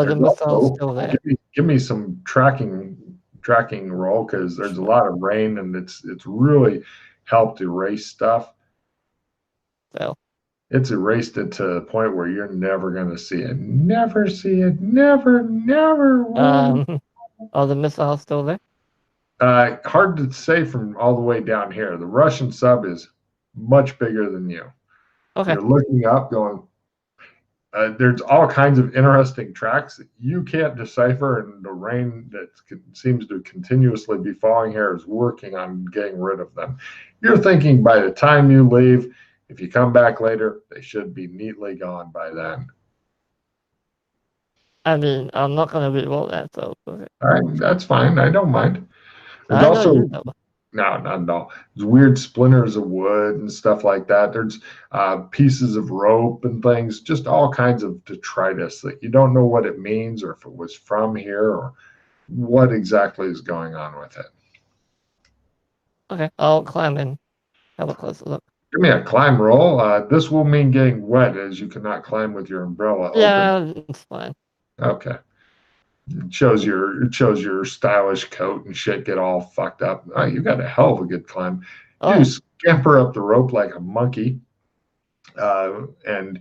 Are the There's missiles also, still there? give me some tracking roll, because there's a lot of rain and it's really helped erase stuff. So, It's erased it to the point where you're never going to see it. Never see it. Never, never. are the missiles still there? Hard to say from all the way down here. The Russian sub is much bigger than you. Okay. You're looking up, going. There's all kinds of interesting tracks that you can't decipher, and the rain that seems to continuously be falling here is working on getting rid of them. You're thinking by the time you leave, if you come back later, they should be neatly gone by then. I mean, I'm not gonna re-roll that, so. Okay. All right, that's fine. I don't mind. There's I know also you know. no, not at all. There's weird splinters of wood and stuff like that. There's pieces of rope and things, just all kinds of detritus that you don't know what it means, or if it was from here, or what exactly is going on with it. Okay, I'll climb in. Have a closer look. Give me a climb roll. This will mean getting wet, as you cannot climb with your umbrella open. Yeah, it's fine. Okay. It shows your stylish coat and shit get all fucked up. Oh, you got a hell of a good climb. Oh, You yeah. scamper up the rope like a monkey, and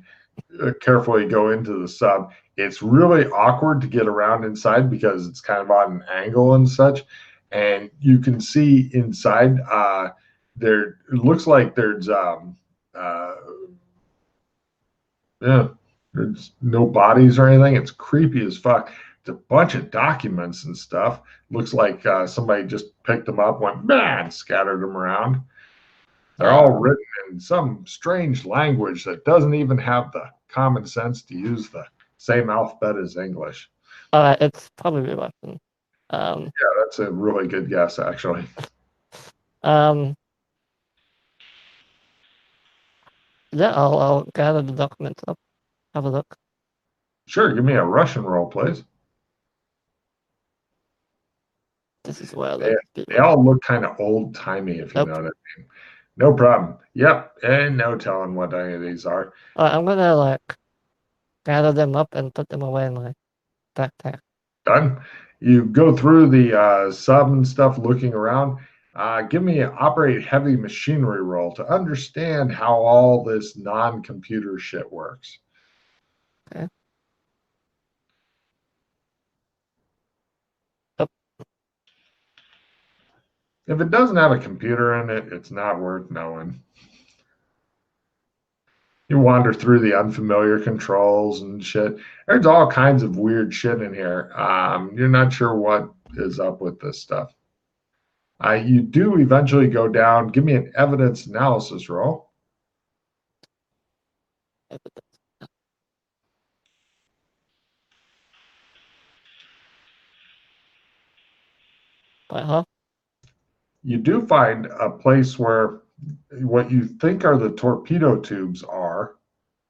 carefully go into the sub. It's really awkward to get around inside because it's kind of on an angle and such. And you can see inside there. It looks like there's there's no bodies or anything. It's creepy as fuck. It's a bunch of documents and stuff. Looks like somebody just picked them up, went bah, and scattered them around. They're all written in some strange language that doesn't even have the common sense to use the same alphabet as English. It's probably Russian. Yeah, that's a really good guess, actually. Yeah, I'll gather the documents up. Have a look. Sure, give me a Russian roll, please. This is where they all look kind of old timey, if you know what I mean. No problem. Yep, and no telling what any of these are. I'm gonna gather them up and put them away in my backpack. Done. You go through the sub and stuff, looking around. Give me an operate heavy machinery roll to understand how all this non-computer shit works. Okay. If it doesn't have a computer in it, it's not worth knowing. You wander through the unfamiliar controls and shit. There's all kinds of weird shit in here. You're not sure what is up with this stuff. You do eventually go down. Give me an evidence analysis roll. You do find a place where what you think are the torpedo tubes are,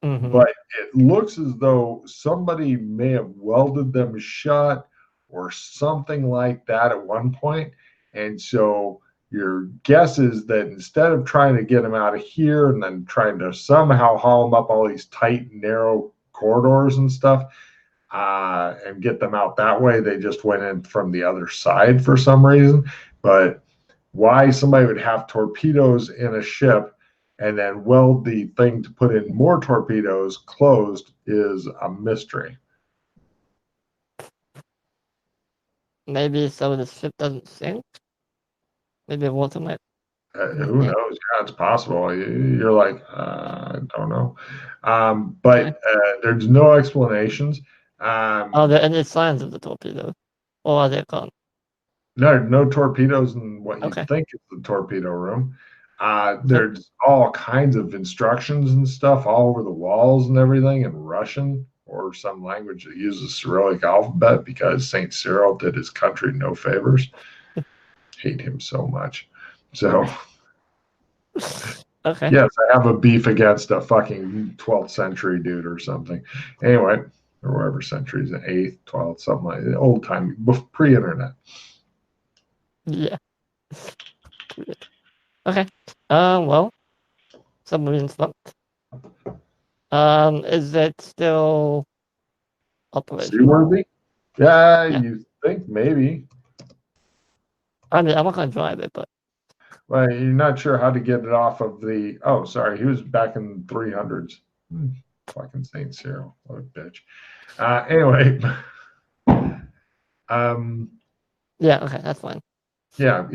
but it looks as though somebody may have welded them shut or something like that at one point. And so your guess is that instead of trying to get them out of here and then trying to somehow haul them up all these tight, narrow corridors and stuff, and get them out that way, they just went in from the other side for some reason. But why somebody would have torpedoes in a ship and then weld the thing to put in more torpedoes closed is a mystery. Maybe so the ship doesn't sink. Maybe water might. Who knows? Yeah, it's possible. You're like, I don't know. But there's no explanations. Are there any signs of the torpedo? Or are they gone? No torpedoes in what you think is the torpedo room. There's all kinds of instructions and stuff all over the walls and everything in Russian or some language that uses Cyrillic alphabet, because St. Cyril did his country no favors. Hate him so much. So, yes, I have a beef against a fucking 12th century dude or something. Anyway, or whatever centuries, 8th, 12th, something like that, old time, pre-internet. Yeah. Okay. Well, submarine's locked. Is it still operational. Seaworthy? Yeah, you think maybe. I mean, I'm not gonna drive it, but Well, you're not sure how to get it off of the. Oh, sorry, he was back in 300s. Fucking Saint Cyril, what a bitch. Anyway, yeah, okay, that's fine. yeah.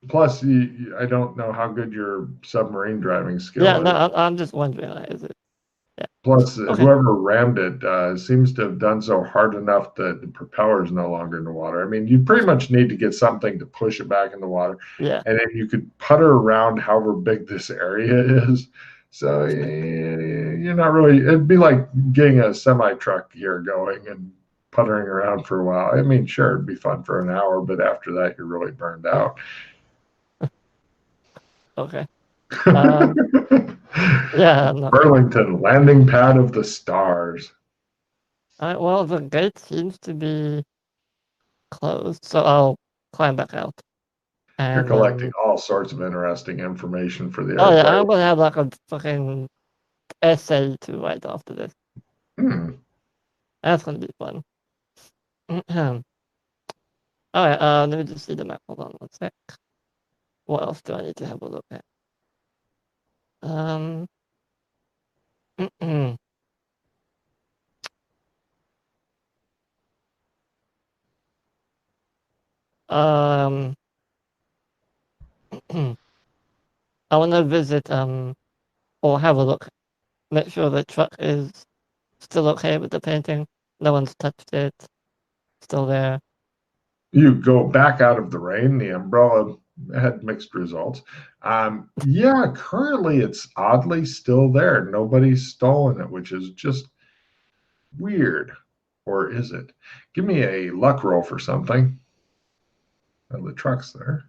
Plus, I don't know how good your submarine driving skill Yeah, is. no, I'm just wondering, is it? Yeah. Plus, Okay. whoever rammed it seems to have done so hard enough that the propeller is no longer in the water. I mean, you pretty much need to get something to push it back in the water. Yeah. And then you could putter around however big this area is. So you're not really, it'd be like getting a semi truck here going and puttering around for a while. I mean, sure, it'd be fun for an hour, but after that, you're really burned out. Okay. Yeah, I'm not sure. Burlington, landing pad of the stars. Well, the gate seems to be closed, so I'll climb back out. You're And collecting all sorts of interesting information for the oh yeah, airplane. I'm gonna have like a fucking essay to write after this. That's gonna be fun. Alright, let me just see the map. Hold on one sec. What else do I need to have a look at? Um, um, I want to visit, or have a look. Make sure the truck is still okay with the painting. No one's touched it. Still there. You go back out of the rain. The umbrella had mixed results. Yeah, currently it's oddly still there. Nobody's stolen it, which is just weird. Or is it? Give me a luck roll for something. Oh, the truck's there.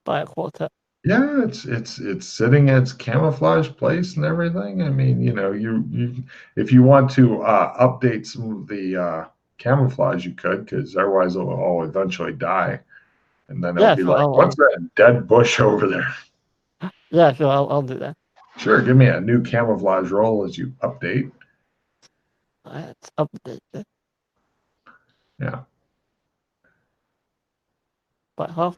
By a quarter. Yeah, it's sitting at its camouflage place and everything. I mean, you if you want to update some of the camouflage, you could, because otherwise it'll all eventually die, and then it'll Yeah, be sure. like, what's that dead bush over there? Yeah, sure. I'll do that. Sure, give me a new camouflage roll as you update. Let's update this Yeah, by half.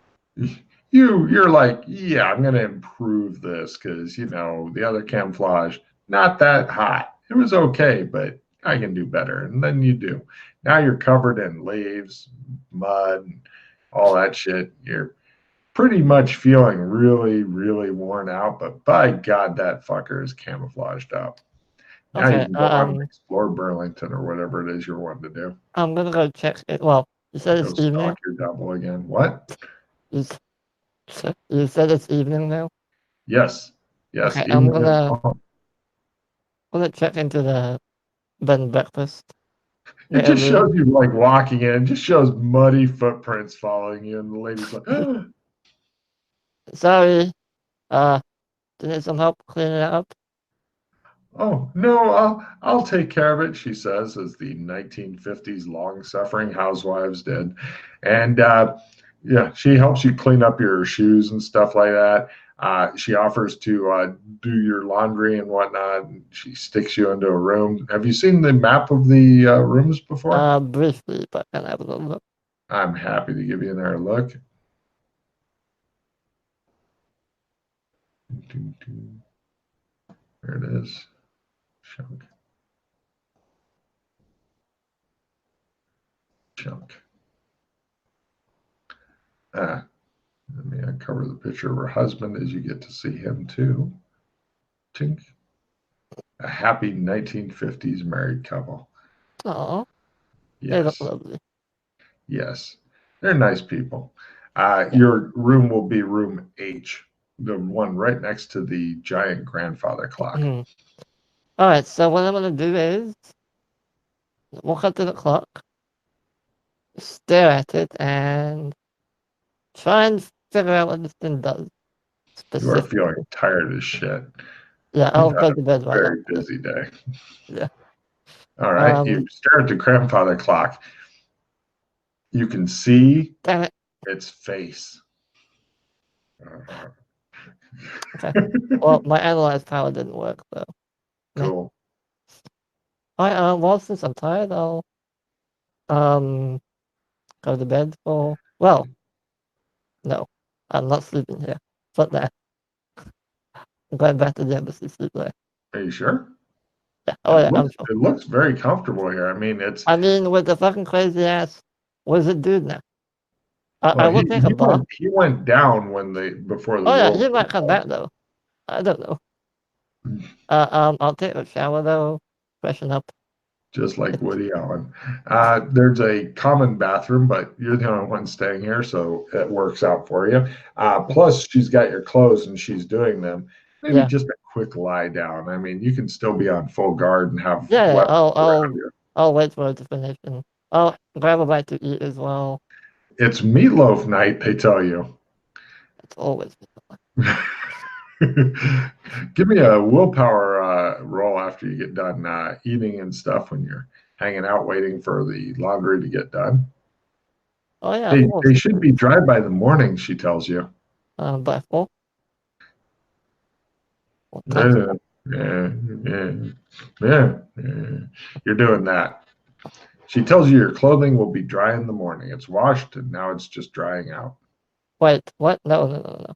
you're like, yeah, I'm gonna improve this because the other camouflage not that hot. It was okay, but I can do better. And then you do. Now you're covered in leaves, mud, all that shit. You're pretty much feeling really, really worn out. But by God, that fucker is camouflaged up. Now you Okay. can go on and explore Burlington or whatever it is you're wanting to do. I'm gonna go check it. Well, you said Go it's evening. stalk your double again. What? You said it's evening now. Yes. Okay, Evening is long. I'm gonna check into the bed and breakfast. It just shows you like walking in. It just shows muddy footprints following you, and the lady's like, Sorry, do you need some help cleaning it up? "Oh no, I'll take care of it," she says, as the 1950s long-suffering housewives did, and yeah, she helps you clean up your shoes and stuff like that. She offers to do your laundry and whatnot. And she sticks you into a room. Have you seen the map of the rooms before? Briefly, but can I have a little look? I'm happy to give you another look. There it is. Chunk. Let me uncover the picture of her husband as you get to see him too. Tink. A happy 1950s married couple. Oh, they look Yes. lovely. Yes. They're nice people. Your room will be room H, the one right next to the giant grandfather clock. All right, so what I'm gonna do is walk up to the clock, stare at it, and try and figure out what this thing does. You are feeling tired as shit. Yeah, I'll go to bed right Very after this. busy day. Yeah. All right. You stare at the grandfather clock. You can see its face. Okay. Well, my analyze power didn't work though. Cool. Well, since I'm tired, I'll go to bed for. Well, no, I'm not sleeping here. But that I'm going back to the embassy sleep there. Are you sure? Yeah. Oh yeah, I'm sure. It looks very comfortable here. I mean, it's I mean, with the fucking crazy ass, wizard dude now. I well, will take a bath. he went down before the Oh yeah, world. he might come back though. I don't know. I'll take a shower though, freshen up. Just like Woody Allen. There's a common bathroom, but you're the only one staying here, so it works out for you. Plus, she's got your clothes and she's doing them. Maybe Yeah, just a quick lie down. I mean, you can still be on full guard and have yeah. weapons around you. I'll wait for it to finish and I'll grab a bite to eat as well. It's meatloaf night, they tell you. It's always. Give me a willpower roll after you get done eating and stuff when you're hanging out waiting for the laundry to get done. Oh yeah, of course. They should be dry by the morning, she tells you. By 4. What time's Yeah, yeah, yeah, yeah. You're doing that. She tells you your clothing will be dry in the morning. It's washed and now it's just drying out. Wait, what? No.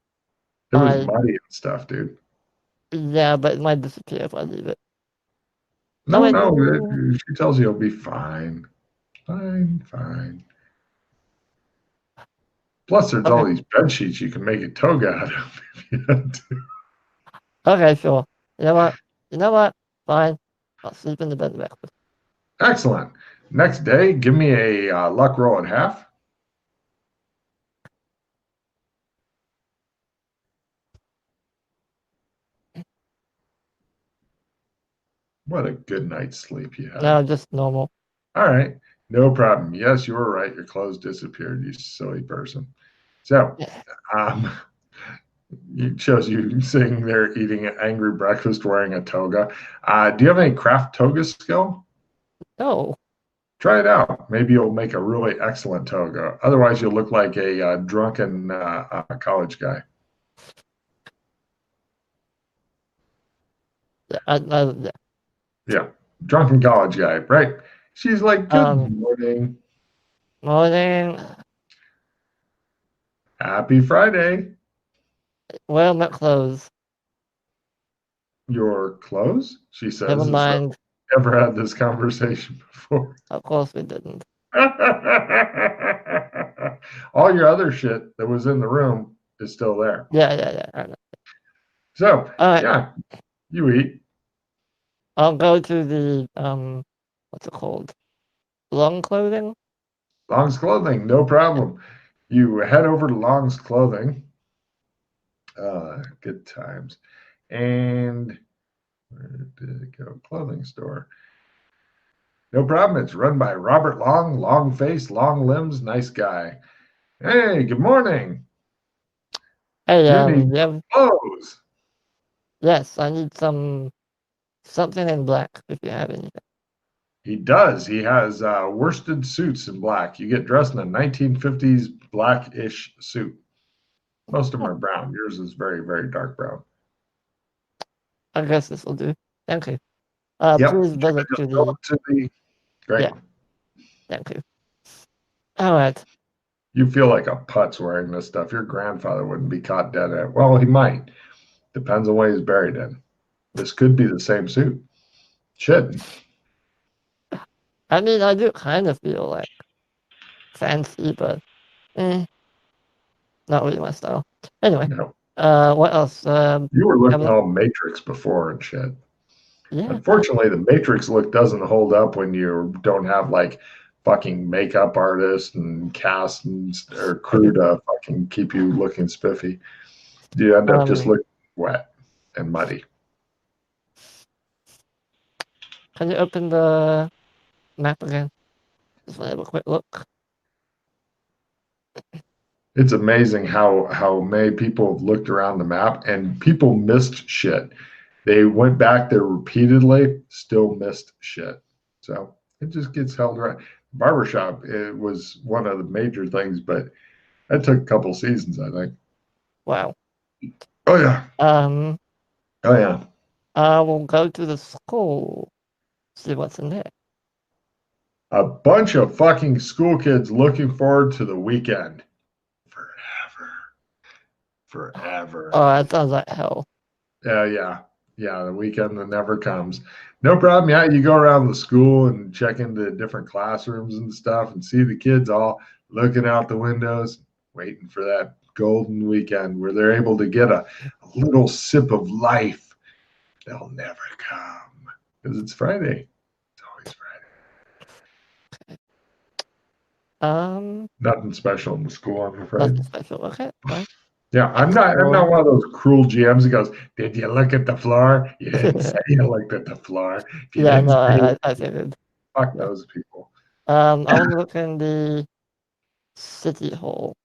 It was muddy and stuff, dude. Yeah, but it might disappear if I leave it. Oh No, wait, no. no. She tells you you'll be fine. Fine. Plus, there's all Okay. these bed sheets you can make a toga out of if you had to. Okay, sure. You know what? Fine. I'll sleep in the bed and breakfast. Excellent. Next day, give me a luck roll at half. What a good night's sleep you had. No, just normal. All right. No problem. Yes, you were right. Your clothes disappeared, you silly person. So, um, it shows you sitting there eating an angry breakfast wearing a toga. Do you have any craft toga skill? No. Try it out. Maybe you'll make a really excellent toga. Otherwise, you'll look like a drunken college guy. Yeah. Yeah, drunken college guy, right? She's like, good morning. Morning. Happy Friday. Well, my clothes. Your clothes? She Never says, as though mind. never had this conversation before. Of course we didn't. All your other shit that was in the room is still there. Yeah. I know. So, All right. yeah, you eat. I'll go to the what's it called? Long clothing. Long's Clothing, no problem. You head over to Long's Clothing. Good times. And where did it go? Clothing store. No problem. It's run by Robert Long. Long face, long limbs, nice guy. Hey, good morning. Hey, You need yeah. clothes. Yes, I need something in black if you have anything. He does. He has worsted suits in black. You get dressed in a 1950s blackish suit. Most of them are brown. Yours is very, very dark brown. I guess this will do. Thank you. Yep. Please visit Just to go the. to the. Great. Yeah. Thank you. All right. You feel like a putz wearing this stuff. Your grandfather wouldn't be caught dead in it. Well, he might. Depends on what he's buried in. This could be the same suit. Should. I mean, I do kind of feel like fancy, but not really my style. Anyway, No. what else? You were looking all Matrix before and shit. Yeah. Unfortunately, the Matrix look doesn't hold up when you don't have like fucking makeup artists and cast or crew to fucking keep you looking spiffy. You end up just looking wet and muddy. Can you open the map again? Just want to have a quick look. It's amazing how many people have looked around the map and people missed shit. They went back there repeatedly, still missed shit. So it just gets held right. Barbershop, it was one of the major things, but that took a couple seasons, I think. Wow. Oh yeah. Oh yeah. I will go to the school. See what's in there. A bunch of fucking school kids looking forward to the weekend. Forever. Oh, that sounds like hell. Yeah. The weekend that never comes. No problem. Yeah, you go around the school and check into different classrooms and stuff and see the kids all looking out the windows, waiting for that golden weekend where they're able to get a little sip of life. They'll never come because it's Friday. It's always Friday. Nothing special in the school, I'm afraid. Nothing special. Okay, fine. Yeah, I'm not one of those cruel GMs that goes, "Did you look at the floor? You didn't say you looked at the floor." If you Yeah, didn't no, say I figured. fuck those people. I want to look in the city hall.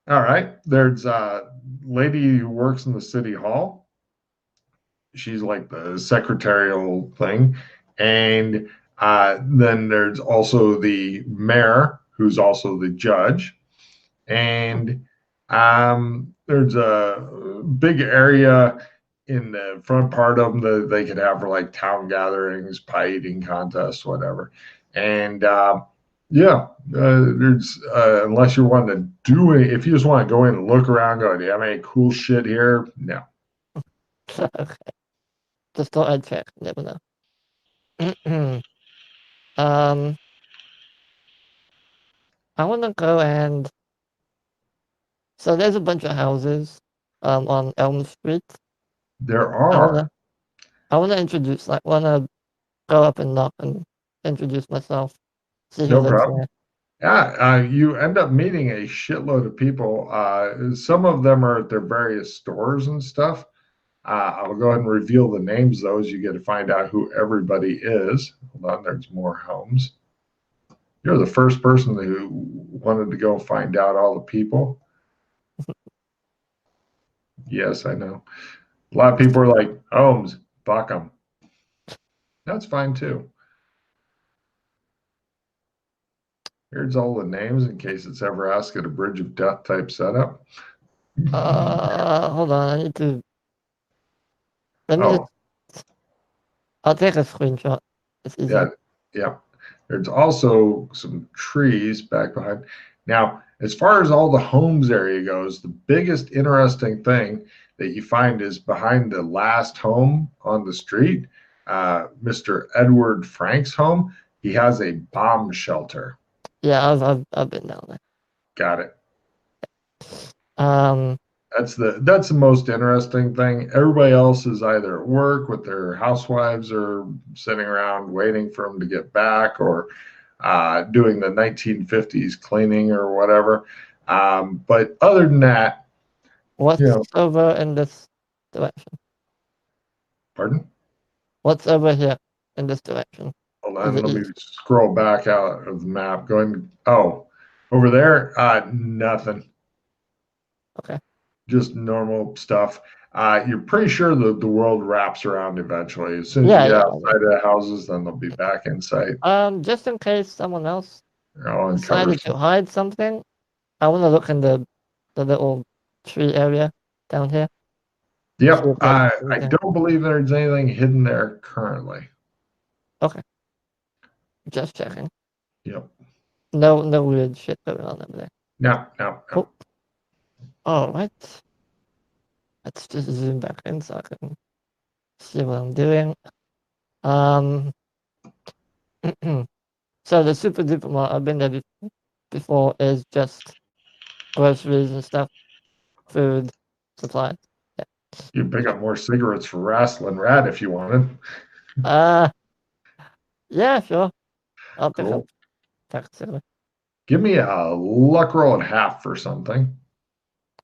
All right, there's a lady who works in the city hall. She's like the secretarial thing, and then there's also the mayor, who's also the judge, and there's a big area in the front part of them that they could have for like town gatherings, pie eating contests, whatever. And there's unless you want to do it, if you just want to go in and look around, go, do you have any cool shit here? No. Okay. Just thought I'd check. Never know. I want to go and so there's a bunch of houses on Elm Street. There I are. wanna introduce wanna go up and knock and introduce myself. See who No lives problem. there. Yeah, you end up meeting a shitload of people. Some of them are at their various stores and stuff. I'll go ahead and reveal the names, though, as you get to find out who everybody is. Hold on, there's more homes. You're the first person who wanted to go find out all the people. Yes, I know. A lot of people are like, Holmes, fuck them. That's fine, too. Here's all the names in case it's ever asked at a Bridge of Death type setup. Hold on. I need to. Let me just. I'll take a screenshot. It's easier. Yeah. There's also some trees back behind. Now, as far as all the homes area goes, the biggest interesting thing that you find is behind the last home on the street, Mr. Edward Frank's home. He has a bomb shelter. Yeah, I've been down there. Got it. Um, That's the most interesting thing. Everybody else is either at work with their housewives or sitting around waiting for them to get back or doing the 1950s cleaning or whatever. But other than that, what's over in this direction? Pardon? What's over here in this direction? Hold on, let me scroll back out of the map. Going, over there, nothing. Okay. Just normal stuff. You're pretty sure the world wraps around eventually. As soon as you get outside of the houses, then they'll be back in sight. Just in case someone else decided to hide something, I want to look in the little tree area down here. Yep, I don't believe there's anything hidden there currently. Okay. Just checking. Yep. No weird shit going on over there. No. Oh. All right. Let's just zoom back in so I can see what I'm doing. So the Super Duper Mart, I've been there before, is just groceries and stuff, food, supplies. Yeah. You can pick up more cigarettes for Wrestling Rat if you wanted. Yeah, sure. I'll pick up cigarettes. Give me a luck roll at half for something.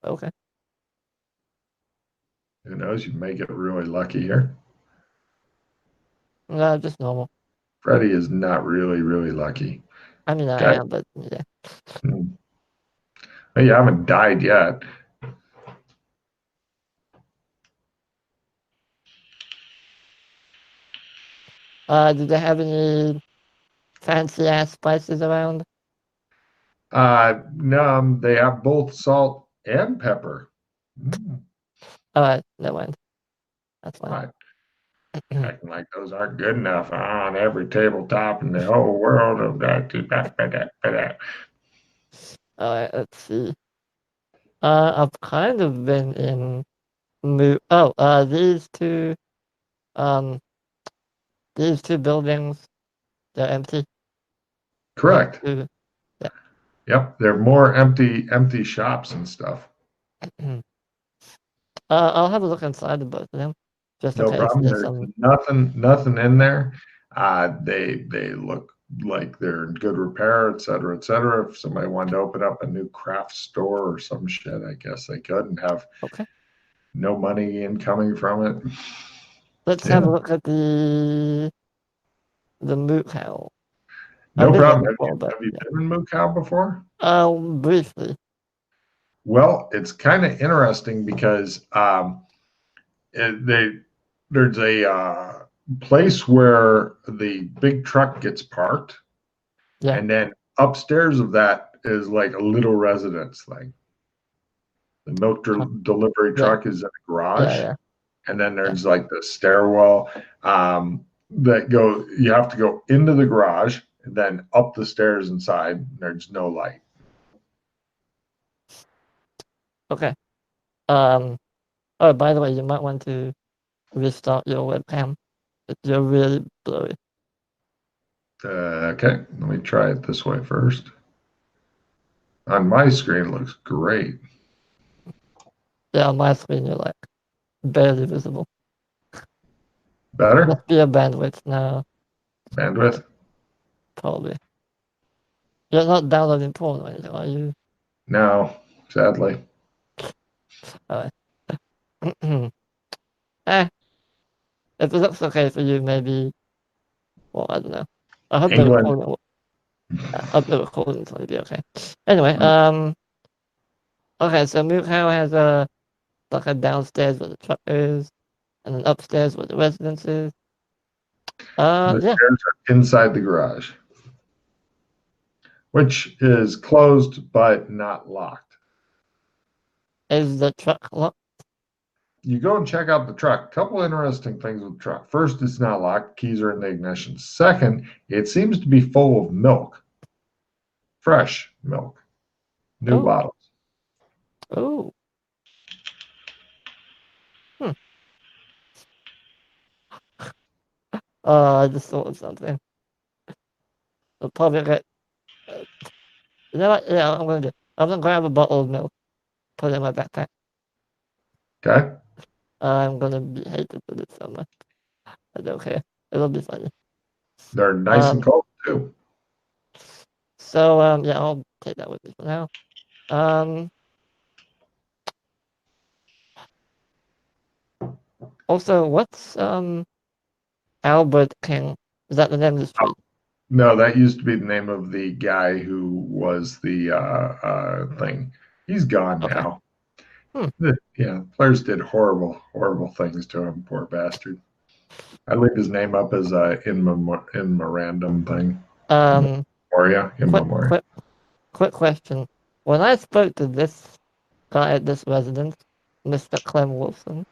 Okay. Who knows? You may get really lucky here. No, just normal. Freddy is not really, really lucky. I mean, I am, but yeah. Well, you haven't died yet. Do they have any fancy ass spices around? No, they have both salt and pepper. All right, never mind. That's fine. Acting like those aren't good enough on every tabletop in the whole world of that. All right, let's see. I've kind of been in um, these two buildings, they're empty. Correct. Yeah. Yep, they're more empty shops and stuff. I'll have a look inside of both of them, just in No case problem. there's There's some. nothing in there. They look like they're in good repair, et cetera, et cetera. If somebody wanted to open up a new craft store or some shit, I guess they could and have Okay. no money incoming from it. Let's have Yeah, a look at the moot howl. I've no been there problem. before, but Have you yeah. been in Mukau before? Briefly. Well, it's kind of interesting because there's a place where the big truck gets parked, Yeah. and then upstairs of that is like a little residence. Like the milk delivery Yeah. truck is in a Yeah. garage, Yeah. and then Yeah. there's like the stairwell that go. You have to go into the garage and then up the stairs inside. There's no light. Okay. Um. Oh, by the way, you might want to restart your webcam. You're really blurry. Okay, let me try it this way first. On my screen, it looks great. Yeah, on my screen, you're like barely visible. Better Must be a bandwidth now, bandwidth? probably. You're not downloading porn or anything, are you? No, sadly. Alright. eh, if it looks okay for you, maybe. Well, I don't know. I hope the England. recording. I hope the recording's going to be okay. Anyway, okay, so Mukau has like a downstairs where the truck is, and then upstairs where the residence is. The Yeah. stairs are inside the garage, which is closed but not locked. Is the truck locked? You go and check out the truck. Couple interesting things with the truck. First, it's not locked. Keys are in the ignition. Second, it seems to be full of milk, fresh milk, new Oh. bottles. Oh. Hmm. I just thought of something. I'll probably get. You know what? Yeah, I'm gonna do. I'm gonna grab a bottle of milk, put it in my backpack. Okay, I'm gonna be hated for this so much. I don't care. It'll be funny. they're nice and Um. cold too. So yeah, I'll take that with me for now. Um. Also, what's Albert King? Is that the name of the street? No, that used to be the name of the guy who was the thing. He's gone Okay. now. Hmm. Yeah, players did horrible things to him. Poor bastard. I leave his name up as a in memorandum thing. Um. Memoria, in Quick, memoria. quick question. When I spoke to this guy at this residence, Mr. Clem Wilson,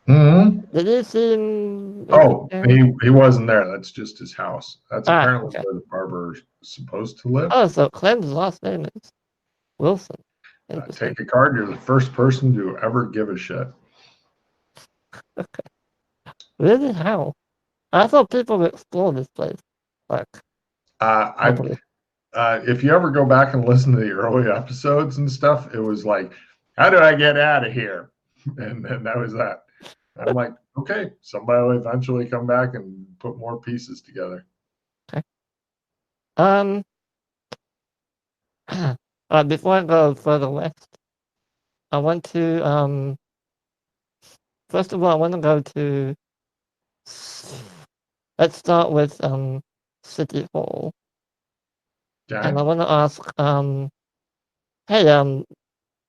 Hmm. did he seem Oh, interesting? he wasn't there. That's just his house. That's Ah, apparently okay. where the barber is supposed to live. Oh, so Clem's last name is Wilson. Interesting. Take a card. You're the first person to ever give a shit. Really? How? I thought people would explore this place, like I properly. if you ever go back and listen to the early episodes and stuff, it was like, how do I get out of here? And then that was that. I'm like, okay, somebody will eventually come back and put more pieces together. Okay. Um. Before I go further west, I want to First of all, I want to go to. Let's start with City Hall, and Okay. I want to ask hey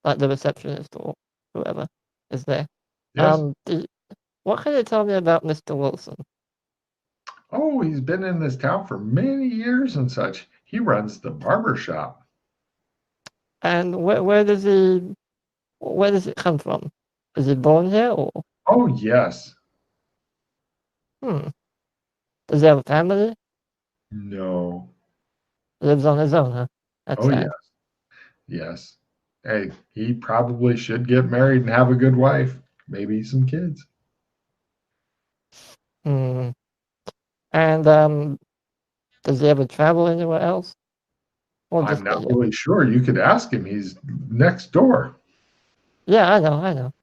like the receptionist or whoever is there. Yes. What can you tell me about Mr. Wilson? Oh, he's been in this town for many years and such. He runs the barber shop. And where does it come from? Is he born here or? Oh, yes. Does he have a family? No. Lives on his own, huh? That's Oh, sad. yes. Yes. Hey, he probably should get married and have a good wife. Maybe some kids. Hmm. And does he ever travel anywhere else? Or I'm just stay not here? really sure. You could ask him. He's next door. Yeah, I know.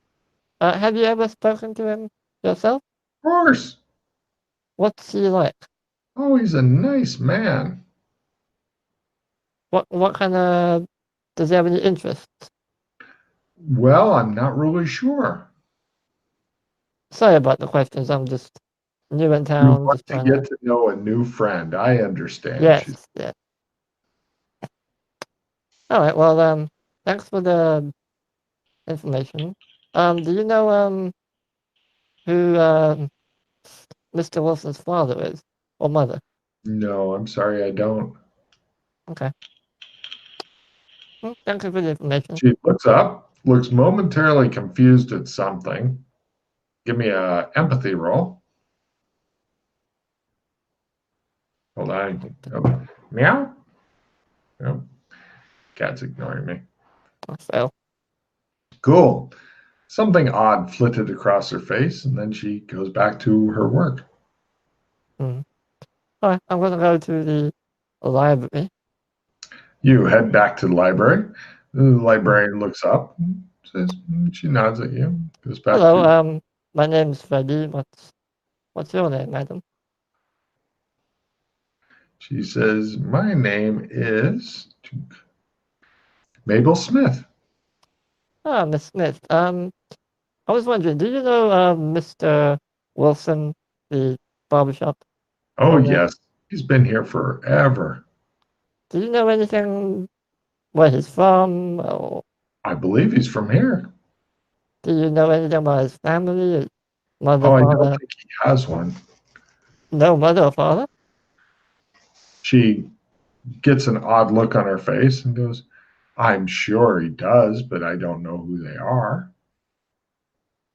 Have you ever spoken to him yourself? Of course. What's he like? Oh, he's a nice man. What kind of does he have any interests? Well, I'm not really sure. Sorry about the questions. I'm just new in You town, want just to trying to. get to know a new friend. I understand. She's Yes, yeah. All right. Well, thanks for the information. Do you know who Mr. Wilson's father is or mother? no, I'm sorry, I don't. Okay. Thank you for the information. She looks up, looks momentarily confused at something. Give me a empathy roll. Hold on. Oh, meow. Oh, cat's ignoring me. I fail. Cool. Something odd flitted across her face, and then she goes back to her work. Mm. All right. I'm gonna go to the library. You head back to the library. The Mm. librarian looks up, says, she nods at you, goes back Hello. to. My name's Freddie. What's your name, madam? She says, "My name is Mabel Smith." Ah, Miss Smith. I was wondering, do you know Mr. Wilson, the barbershop Oh, owner? yes. He's been here forever. Do you know anything where he's from, or I believe he's from here. do you know anything about his family, his mother, Oh, I don't father? think he has one. No mother or father? She gets an odd look on her face and goes, "I'm sure he does, but I don't know who they are."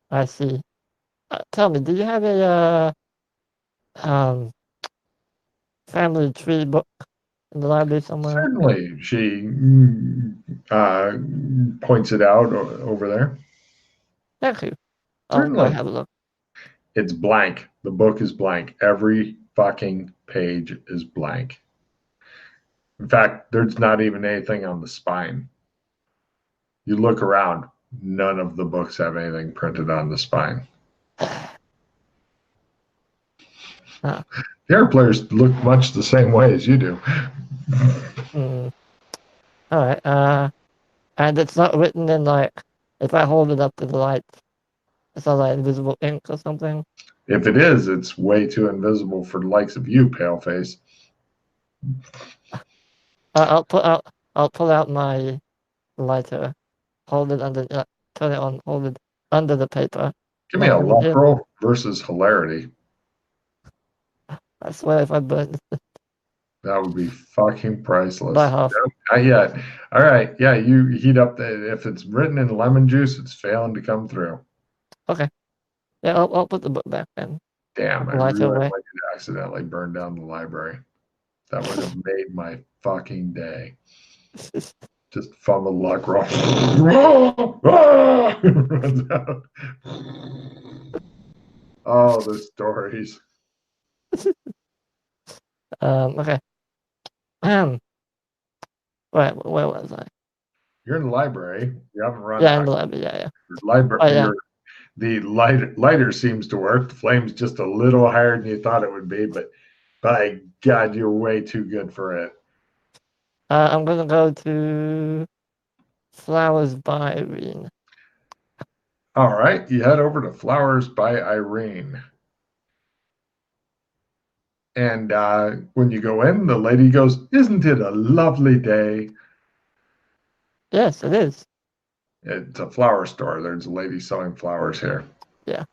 I see. Tell me, do you have a um family tree book in the library somewhere? Certainly, she uh, points it out over there. Thank you. I'll go Certainly. have a look. It's blank. The book is blank. Every fucking page is blank. In fact, there's not even anything on the spine. You look around, none of the books have anything printed on the spine. Ah, The air players look much the same way as you do. mm, all right. And it's not written in like if I hold it up to the light, it's not like invisible ink or something. If it is, it's way too invisible for the likes of you, paleface. I'll put out. I'll pull out my lighter, hold it under, turn it on, hold it under the paper, Give and me I'll a bring it luck in. roll versus hilarity. I swear if I burn That would be fucking by priceless. half. Nope, not yet. All right. Yeah, you heat up the. If it's written in lemon juice, it's failing to come through. Okay. Yeah, I'll put the book back then. Damn, Put I the lighter really away. want you to accidentally burn down the library. That would have made my fucking day. Just fumble luck roll. Runs out. Oh, the stories. Okay. Um, right, where was I? You're in the library. You haven't run Yeah, in out. the library. Yeah. Your Oh library. yeah. Your the lighter seems to work. The flame's just a little higher than you thought it would be, but by God, you're way too good for it. I'm gonna go to Flowers by Irene. All right, you head over to Flowers by Irene. And when you go in, the lady goes, "Isn't it a lovely day?" Yes, it is. It's a flower store. There's a lady selling flowers here. Yeah.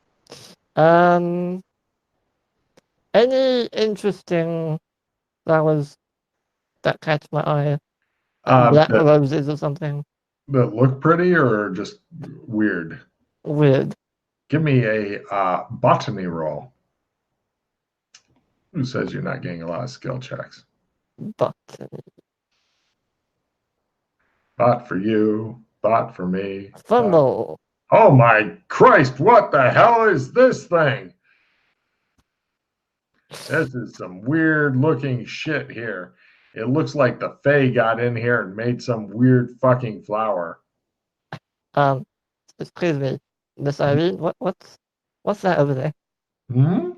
Um, any interesting flowers that catch my eye? Like black That, roses or something that look pretty or just weird? weird. Give me a botany roll. Who says you're not getting a lot of skill checks? But Bot for you, bot for me. fumble. Oh my Christ, what the hell is this thing? This is some weird looking shit here. It looks like the Fae got in here and made some weird fucking flower. Excuse me, Miss Irene. What's that over there? Hmm?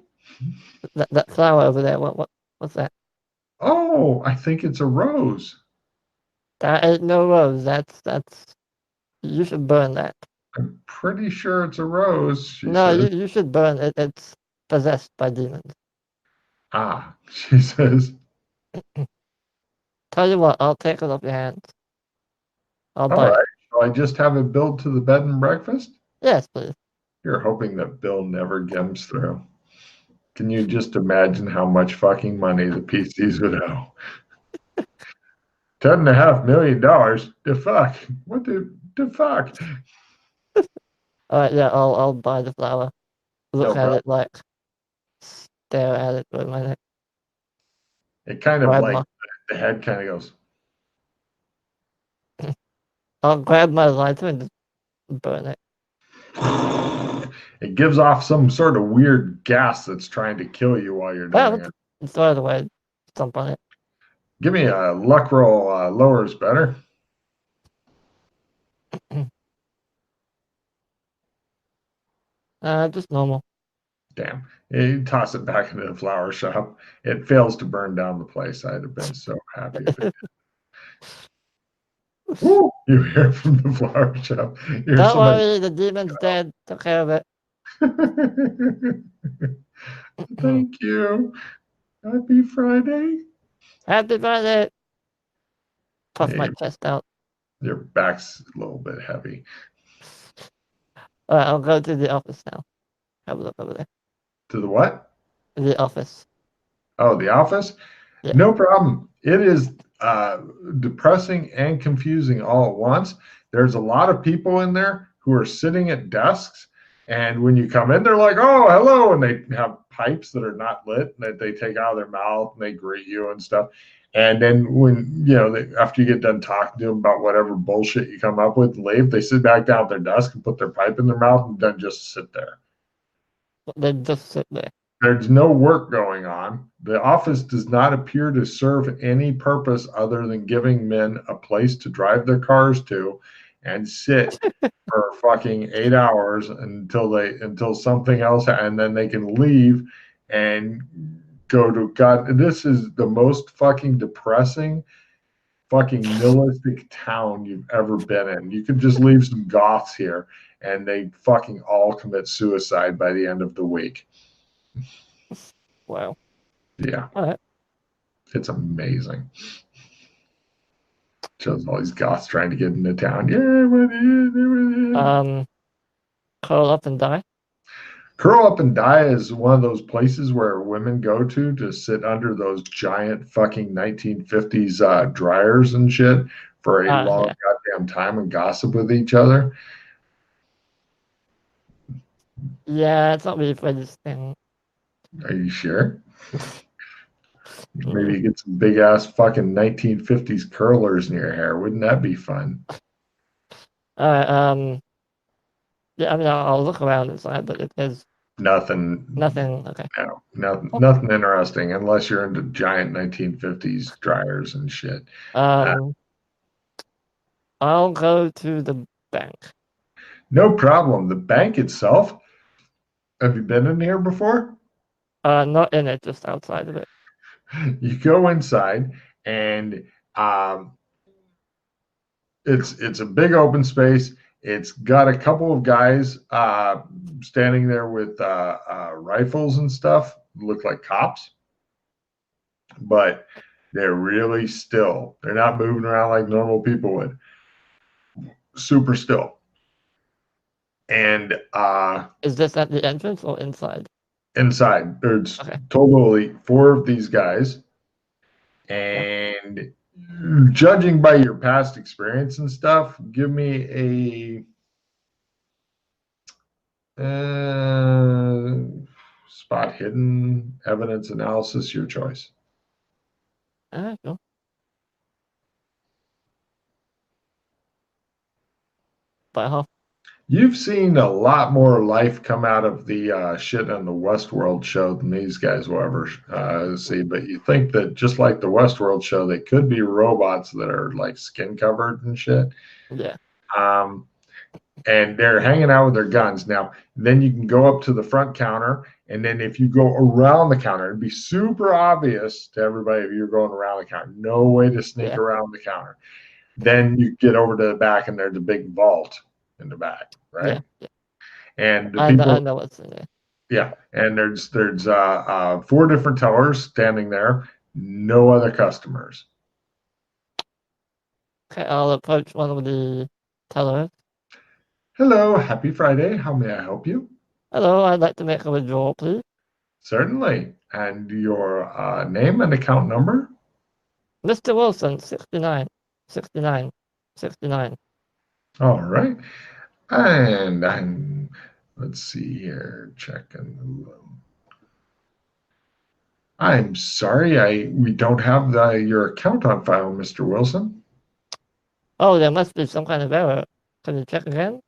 That flower over there. What's that? Oh, I think it's a rose. That ain't no rose. That's you should burn that. I'm pretty sure it's a rose, she No, says. you should burn it. It's possessed by demons. Ah, she says. Tell you what, I'll take it off your hands. I'll All buy it. right. Shall I just have it built to the bed and breakfast? Yes, please. You're hoping that Bill never gets through. Can you just imagine how much fucking money the PCs would owe? $10.5 million? The fuck? What the fuck? All right, yeah, I'll buy the flower. No Look at problem. it, like stare at it with my neck. It kind of Grab like my, the head kind of goes. I'll grab my lighter and just burn it. It gives off some sort of weird gas that's trying to kill you while you're doing it. Throw it away. Stomp on it. Give me a luck roll. Lower is better. Just normal. Damn. You toss it back into the flower shop. It fails to burn down the place. I'd have been so happy if it did. Woo! You hear from the flower shop. You hear Don't somebody. worry, the demon's dead. Took care of it. Thank you. Happy Friday. Happy birthday. Puff my Hey, chest out. your back's a little bit heavy. All right, I'll go to the office now. Have a look over there. To the what? The office. Oh, the office? Yeah. No problem. It is depressing and confusing all at once. There's a lot of people in there who are sitting at desks. And when you come in, they're like, oh, hello. And they have pipes that are not lit that they take out of their mouth and they greet you and stuff. And then when, after you get done talking to them about whatever bullshit you come up with and leave, they sit back down at their desk and put their pipe in their mouth and then just sit there. They just sit there. There's no work going on. The office does not appear to serve any purpose other than giving men a place to drive their cars to and sit for fucking 8 hours until something else, and then they can leave and go to God. This is the most fucking depressing, fucking nihilistic town you've ever been in. You could just leave some goths here and they fucking all commit suicide by the end of the week. Wow. Yeah. All right. It's amazing. Shows all these goths trying to get into town. Yeah. Curl up and die. Curl Up and Die is one of those places where women go to sit under those giant fucking 1950s dryers and shit for a long goddamn time and gossip with each other. Yeah, it's not really for this thing. Are you sure? Maybe you get some big ass fucking 1950s curlers in your hair. Wouldn't that be fun? All right. Yeah, I mean, I'll look around inside, but there's nothing. Okay. No, nothing interesting unless you're into giant 1950s dryers and shit. I'll go to the bank. No problem. The bank itself. Have you been in here before? Not in it, just outside of it. You go inside, and it's a big open space. It's got a couple of guys standing there with rifles and stuff, look like cops, but they're really still. They're not moving around like normal people would. Super still. And is this at the entrance or inside? Inside. There's totally 4 of these guys, and judging by your past experience and stuff, give me a spot hidden, evidence analysis, your choice. All right, cool. But how? You've seen a lot more life come out of the shit on the Westworld show than these guys will ever see. But you think that just like the Westworld show, they could be robots that are like skin covered and shit. Yeah. And they're hanging out with their guns. Now, then you can go up to the front counter, and then if you go around the counter, it'd be super obvious to everybody if you're going around the counter. No way to sneak around the counter. Then you get over to the back, and there's a big vault in the back, right? Yeah. And the I people, know what's in there. yeah, and there's 4 different tellers standing there, no other customers. Okay, I'll approach one of the tellers. Hello, happy Friday. How may I help you? Hello, I'd like to make a withdrawal, please. Certainly. And your name and account number? Mr. Wilson, 69, 69, 69. All right. And let's see here, checking. I'm sorry, we don't have your account on file, Mr. Wilson. Oh, there must be some kind of error. Can you check again?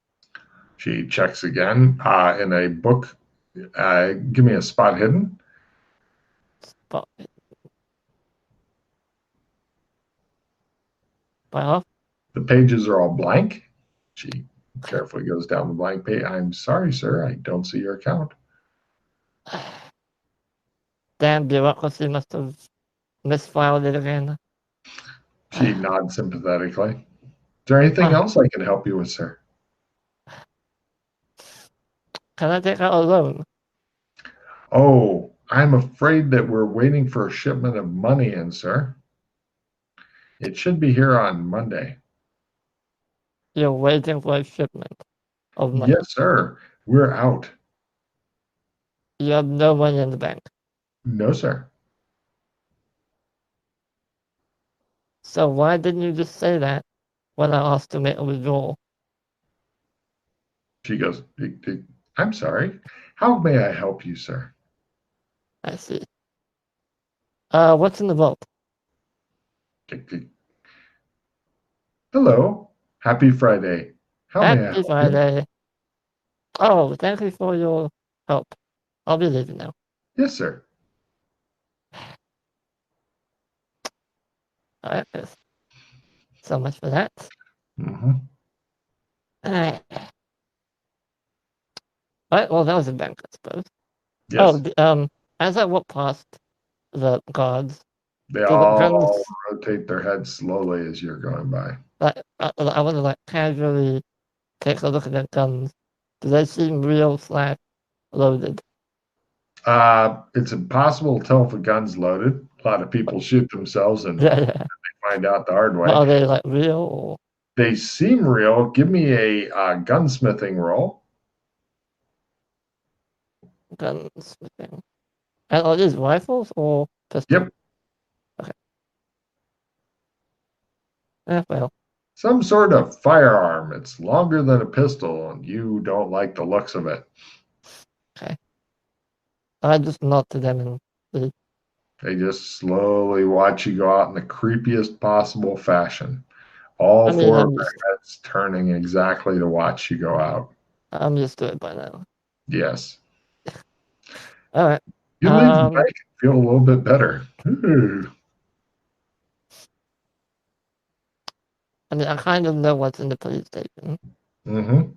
She checks again in a book. Give me a spot hidden. Spot hidden. Well, the pages are all blank. She carefully goes down the blank page. I'm sorry, sir, I don't see your account. Damn bureaucracy must have misfiled it again. She nods sympathetically. Is there anything else I can help you with, sir? Can I take out a loan? Oh, I'm afraid that we're waiting for a shipment of money in, sir. It should be here on Monday. You're waiting for a shipment of money? Yes, sir. We're out. You have no money in the bank? No, sir. So why didn't you just say that when I asked to make a withdrawal? She goes, I'm sorry. How may I help you, sir? I see. What's in the vault? Hello. Happy Friday. How may I Happy help Friday. Oh, thank you for your help. I'll be leaving now. you? Yes, sir. All right. So much for that. Mm-hmm. All right. All right. Well, that was a bank, I suppose. Yes. Oh, as I walk past the guards, They do the guns, all rotate their heads slowly as you're going by. like, I want to like casually take a look at their guns. Do they seem real / loaded? It's impossible to tell if a gun's loaded. A lot of people shoot themselves and Yeah. they find out the hard But are way. they like real or They seem real. Give me a gunsmithing roll. gunsmithing? And are these rifles or pistols? Yep. Okay. Yeah, well, Some sort of firearm. It's longer than a pistol, and you don't like the looks of it. okay. I just nod to them and leave. They just slowly watch you go out in the creepiest possible fashion. All 4 of their heads turning exactly to watch you go out. I'm used to it by now. Yes. All right. You leave the bank and feel a little bit better. Ooh. I mean, I kind of know what's in the police station. Mm-hmm.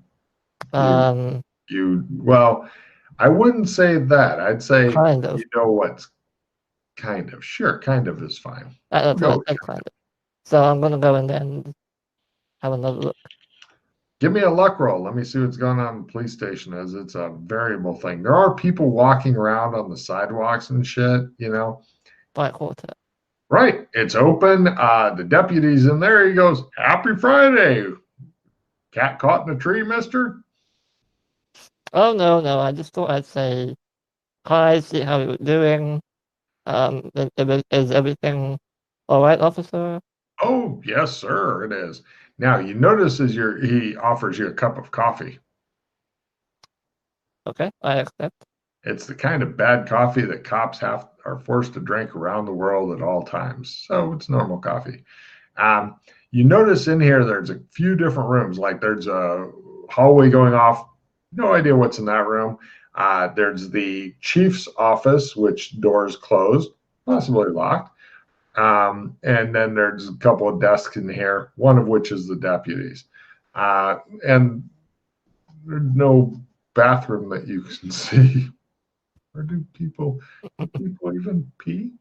Well, I wouldn't say that. I'd say kind of. You know what's kind of. Sure, kind of is fine. That's what I said, kind of. So I'm going to go in there and have another look. Give me a luck roll. Let me see what's going on in the police station, as it's a variable thing. There are people walking around on the sidewalks and shit, you know. By quarter. Right. It's open. The deputy's in there. He goes, "Happy Friday. Cat caught in a tree, mister?" Oh, no. I just thought I'd say hi, see how you're doing. Is everything all right, officer? Oh, yes, sir, it is. Now, you notice he offers you a cup of coffee. Okay, I accept. It's the kind of bad coffee that cops are forced to drink around the world at all times. So it's normal coffee. You notice in here there's a few different rooms. Like there's a hallway going off. No idea what's in that room. There's the chief's office, which doors closed, possibly locked. And then there's a couple of desks in here, one of which is the deputies. And there's no bathroom that you can see. Or do people even pee?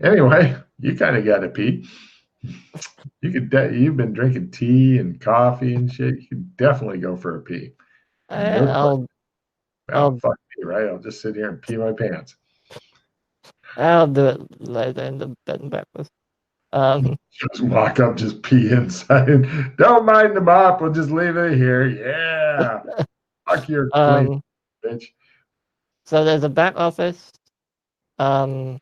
Anyway, you kind of got to pee. You've been drinking tea and coffee and shit. You could definitely go for a pee. I'll Fuck me, right? I'll just sit here and pee my pants. I'll do it later in the bed and breakfast. Just walk up, just pee inside. Don't mind the mop. We'll just leave it here. Yeah. Fuck your clean, bitch. So there's a back office. And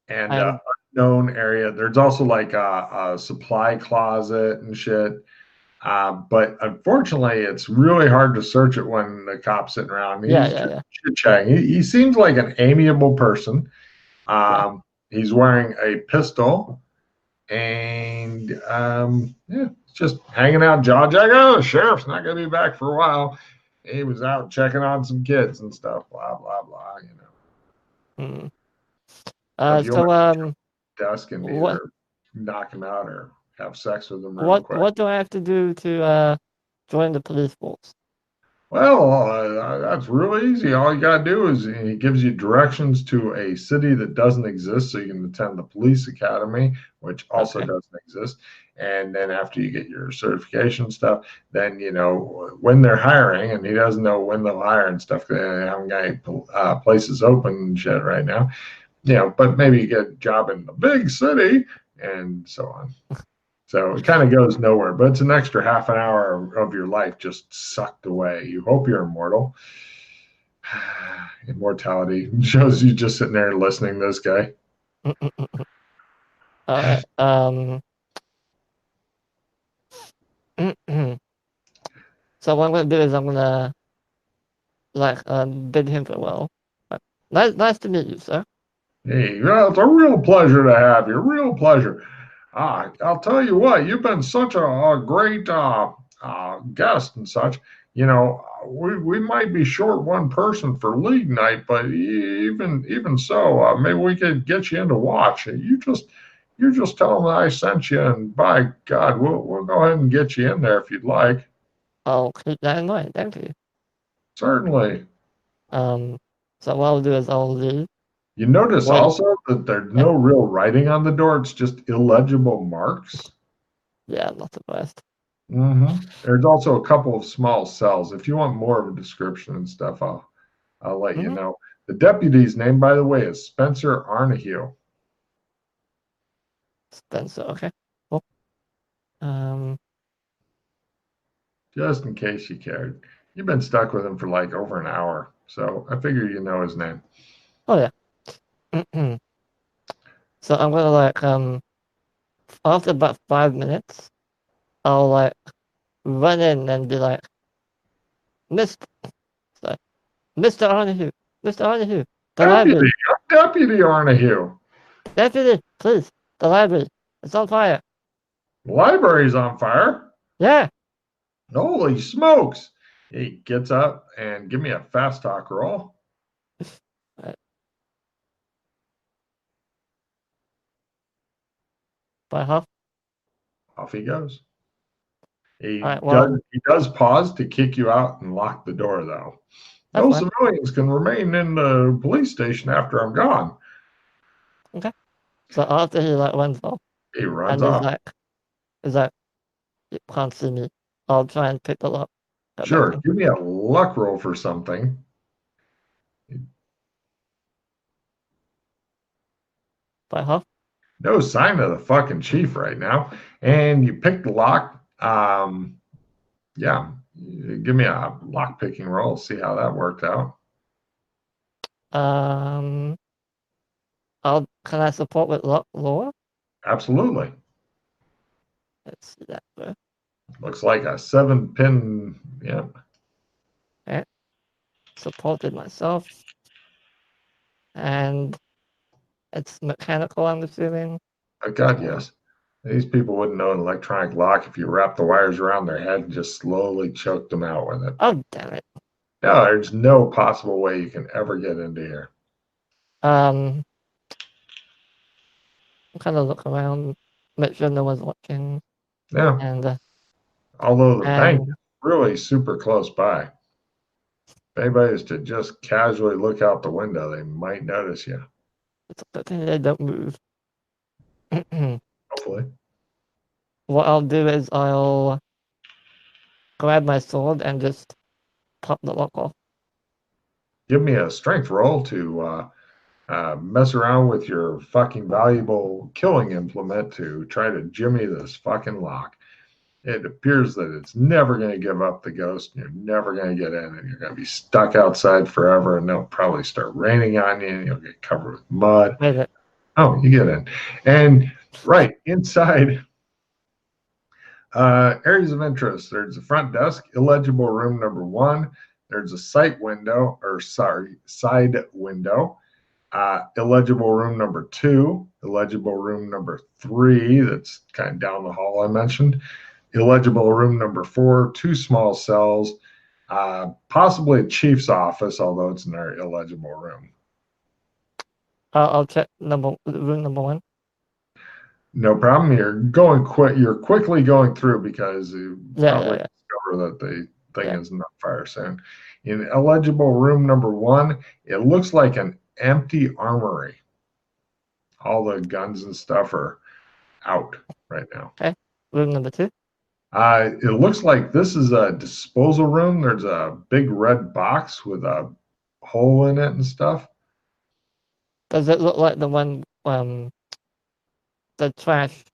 unknown area. There's also like a supply closet and shit. But unfortunately, it's really hard to search it when the cop's sitting around. He's chit-chatting. He seems like an amiable person. He's wearing a pistol. And just hanging out, jaw jacking. Oh, the sheriff's not going to be back for a while. He was out checking on some kids and stuff. Blah blah blah. Desk and either knock him out or have sex with him real quick. What do I have to do to join the police force? Well, that's really easy. All you got to do is he gives you directions to a city that doesn't exist, so you can attend the police academy, which also doesn't exist. And then after you get your certification stuff, then when they're hiring, and he doesn't know when they'll hire and stuff. They haven't got any places open and shit right now. But maybe you get a job in the big city and so on. So it kind of goes nowhere, but it's an extra half an hour of your life just sucked away. You hope you're immortal. Immortality shows you just sitting there listening to this guy. All right. So what I'm gonna do is I'm gonna bid him farewell. Nice to meet you, sir. Hey, well, it's a real pleasure to have you. Real pleasure. I'll tell you what, you've been such a great guest and such. We might be short one person for league night, but even so, maybe we could get you into watch. You just tell them that I sent you, and by God, we'll go ahead and get you in there if you'd like. I'll keep that in mind. Thank you. Certainly. So what I'll do is I'll leave. You notice also that there's no real writing on the door. It's just illegible marks. Yeah, I'm not surprised. There's also a couple of small cells. If you want more of a description and stuff, I'll let you know. The deputy's name, by the way, is Spencer Arnahue. Spencer, okay. Cool. Just in case you cared. You've been stuck with him for like over an hour, so I figure you know his name. Oh yeah. So I'm gonna after about 5 minutes, I'll run in and be like, Mr. Arnahue, Mr. Arnahue, the library. Deputy Arnahue. Deputy, please, the library. It's on fire. The library's on fire? Yeah. Holy smokes. He gets up and give me a fast talk roll. Off he goes. He does pause to kick you out and lock the door, though. No civilians can remain in the police station after I'm gone. Okay. So after he runs off, he runs off. He's like, you can't see me. I'll try and pick the lock. Sure. Give me a luck roll for something. By half. No sign of the fucking chief right now. And you pick the lock. Yeah. Give me a lock picking roll. See how that worked out. Can I support with lore? Absolutely. Let's see that first. Looks like a 7-pin. Yeah. Okay. supported myself, and it's mechanical, I'm assuming. Oh, God, yes. These people wouldn't know an electronic lock if you wrap the wires around their head and just slowly choked them out with it. Oh, damn it. No, there's no possible way you can ever get into here. Kind of look around, make sure no one's watching, Yeah. and Although the bank and is really super close by. If anybody is to just casually look out the window, they might notice you. it's a good thing they don't move. Hopefully. What I'll do is I'll grab my sword and just pop the lock off. Give me a strength roll to mess around with your fucking valuable killing implement to try to jimmy this fucking lock. It appears that it's never going to give up the ghost, and you're never going to get in, and you're going to be stuck outside forever, and they'll probably start raining on you, and you'll get covered with mud. Wait a minute. Oh, you get in. And right inside, areas of interest. There's a front desk, illegible room number 1. There's a side window, illegible room number 2, illegible room number 3. That's kind of down the hall I mentioned. Illegible room number 4, 2 small cells, possibly a chief's office, although it's an illegible room. I'll check room number 1. No problem. You're quickly going through because you probably discover that the thing is not fire soon. In illegible room number 1, it looks like an empty armory. All the guns and stuff are out right now. Okay. Room number 2. It looks like this is a disposal room. There's a big red box with a hole in it and stuff. Does it look like the one, the trash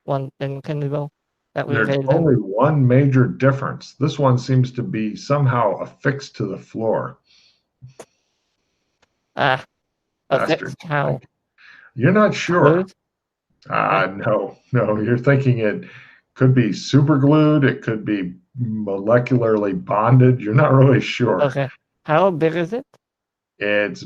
one in Kindle that we There's gave only them? one major difference. This one seems to be somehow affixed to the floor. Affixed how? You're not sure. Glued? No. You're thinking it could be super glued. It could be molecularly bonded. You're not really sure. Okay. How big is it? It's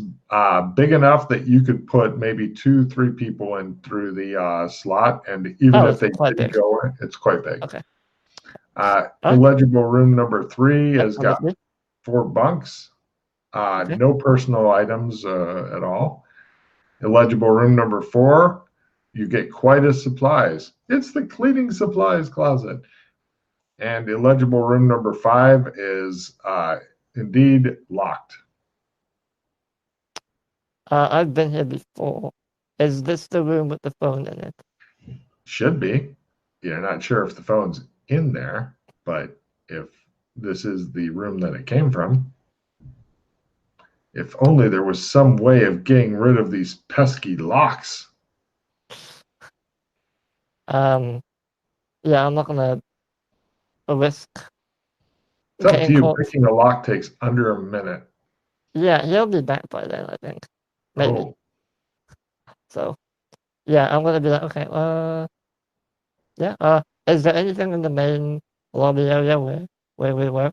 big enough that you could put maybe 2-3 people in through the slot, and even if they didn't go in, it's quite big. Okay. Illegible room number 3 has got 4 bunks. Okay. No personal items at all. Illegible room number 4, you get quite a supplies. It's the cleaning supplies closet. And illegible room number 5 is indeed locked. I've been here before. Is this the room with the phone in it? Should be. You're not sure if the phone's in there, but if this is the room that it came from, if only there was some way of getting rid of these pesky locks. Yeah, I'm not gonna risk. It's up to you. Picking a lock takes under a minute. Yeah, he'll be back by then, I think. Maybe. Oh. So, yeah, I'm gonna be like, okay, yeah, is there anything in the main lobby area where we were?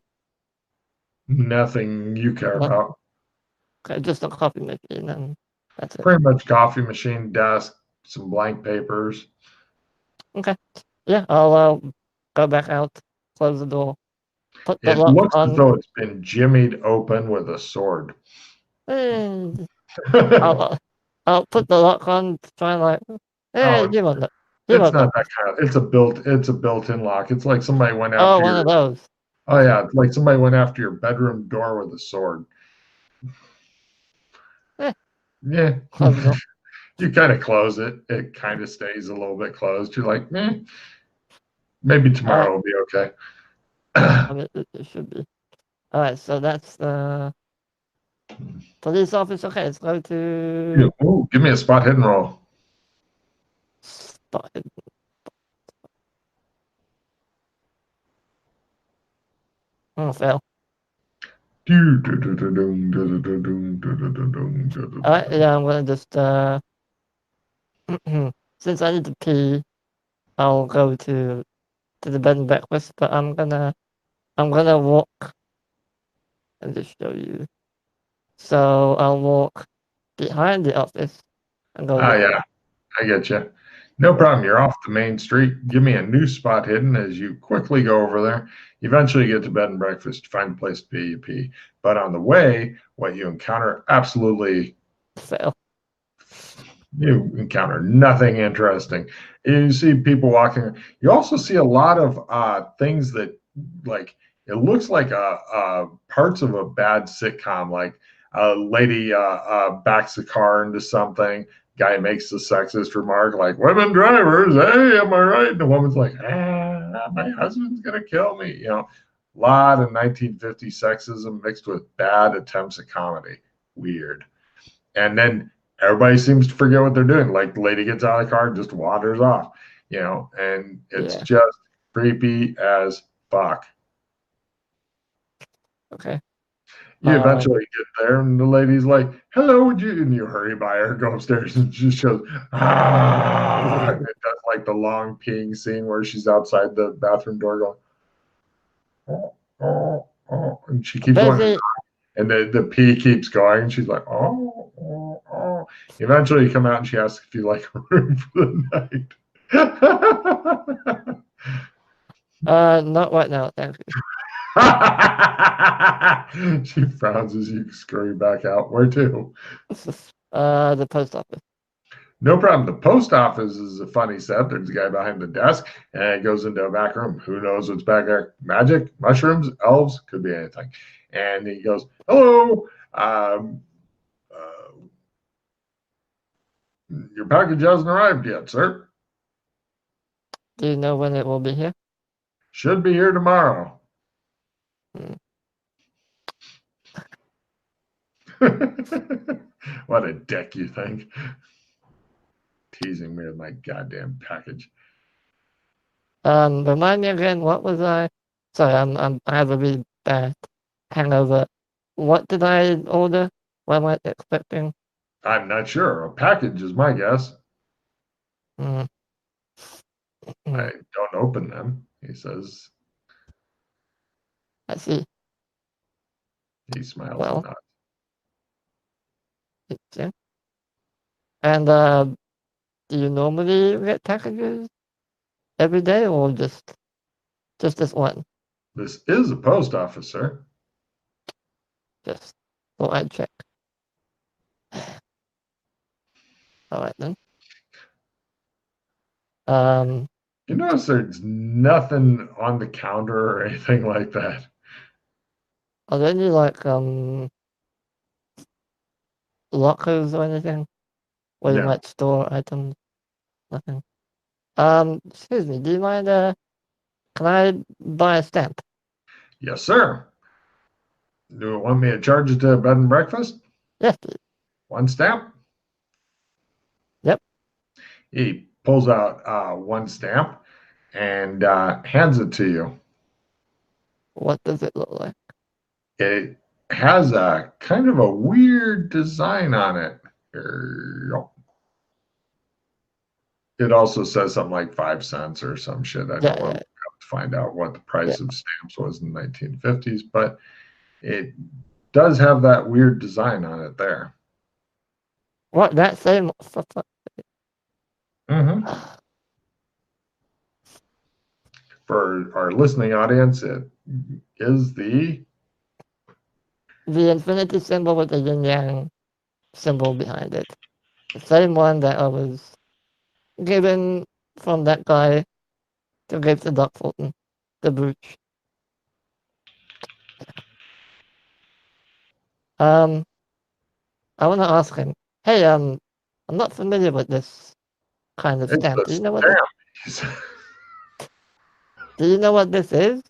Nothing you care about. Okay, just a coffee machine, and that's it. Pretty much coffee machine, desk, some blank papers. Okay. Yeah, I'll go back out, close the door, put the It lock looks on. as though it's been jimmied open with a sword. I'll put the lock on, try and like, you want that. It's not that kind of. It's a built-in lock. It's like somebody went after. Oh, one of those. Oh yeah, it's like somebody went after your bedroom door with a sword. Yeah. You kind of close it. It kind of stays a little bit closed. You're like, maybe tomorrow will be okay. I mean, it should be. All right, so that's the police officer. Okay, let's go to. Ooh, give me a spot hidden roll. Spot hidden. Oh, fail. All right, yeah, I'm gonna just since I need to pee, I'll go to the bed and breakfast. But I'm gonna walk and just show you. So I'll walk behind the office and go. Ah, yeah, I get you. No problem. You're off the main street. Give me a new spot hidden as you quickly go over there. Eventually, you get to bed and breakfast. Find a place to pee. But on the way, what you encounter absolutely Fail. you encounter nothing interesting. You see people walking. You also see a lot of things that, like, it looks like parts of a bad sitcom. Like a lady backs a car into something. Guy makes the sexist remark like, "Women drivers, hey, am I right?" And the woman's like, "My husband's gonna kill me." A lot of 1950s sexism mixed with bad attempts at comedy. Weird. And then everybody seems to forget what they're doing. Like the lady gets out of the car and just wanders off, and it's just creepy as fuck. Okay. You eventually get there, and the lady's like, "Hello, would you?" And you hurry by her, go upstairs, and she just shows, and it does like the long peeing scene where she's outside the bathroom door going, oh, oh, oh, and she keeps going, and the pee keeps going, and she's like, oh, oh, oh. Eventually, you come out, and she asks if you like a room for the night. Not right now, thank you. She frowns as you scurry back out. Where to? The post office. No problem. The post office is a funny set. There's a guy behind the desk, and it goes into a back room. Who knows what's back there? Magic, mushrooms, elves, could be anything. And he goes, "Hello, your package hasn't arrived yet, sir. Do you know when it will be here? Should be here tomorrow." What a dick, you think? Teasing me with my goddamn package. Remind me again, what was I? Sorry, I have a really bad hangover. What did I order? What am I expecting? I'm not sure. A package is my guess. Mm. I don't open them, he says. I see. He smiles Well, and nods. yeah. And do you normally get packages every day or just this one? This is a post office, sir. Just thought I'd check. All right then. You notice there's nothing on the counter or anything like that. Are there any like lockers or anything where you might store items? Nothing. Excuse me, do you mind can I buy a stamp? Yes, sir. Do you want me to charge it to bed and breakfast? Yes, please. One stamp? Yep. He pulls out one stamp and hands it to you. What does it look like? It has a kind of a weird design on it. It also says something like 5 cents or some shit. I don't want to find out what the price of stamps was in the 1950s, but it does have that weird design on it there. What, that same? Mm-hmm. For our listening audience, it is the infinity symbol with the yin yang symbol behind it. The same one that I was given from that guy to give to Doc Fulton, the brooch. I want to ask him, hey, I'm not familiar with this kind of stamp. Do you know what do you know what this is?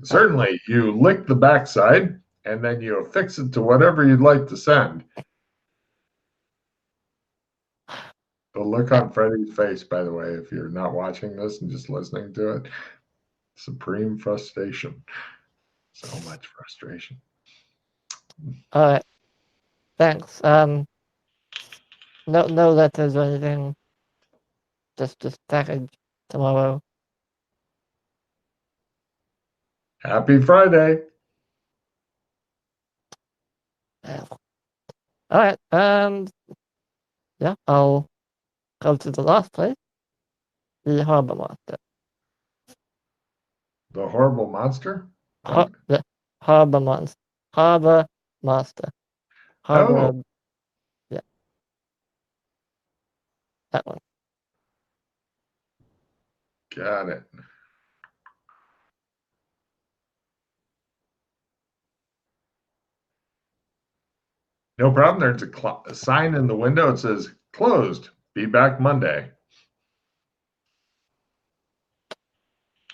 Certainly. You lick the backside and then you affix it to whatever you'd like to send. The look on Freddie's face, by the way, if you're not watching this and just listening to it, supreme frustration. So much frustration. All right. Thanks. No letters or anything. Just package tomorrow. Happy Friday. Alright, yeah, I'll go to the last place, the Harbor Master. The horrible monster? What? The Harbor Monster. Harbor Master. Oh, Harbor, yeah, that one. got it. No problem. There's a sign in the window. It says closed. Be back Monday.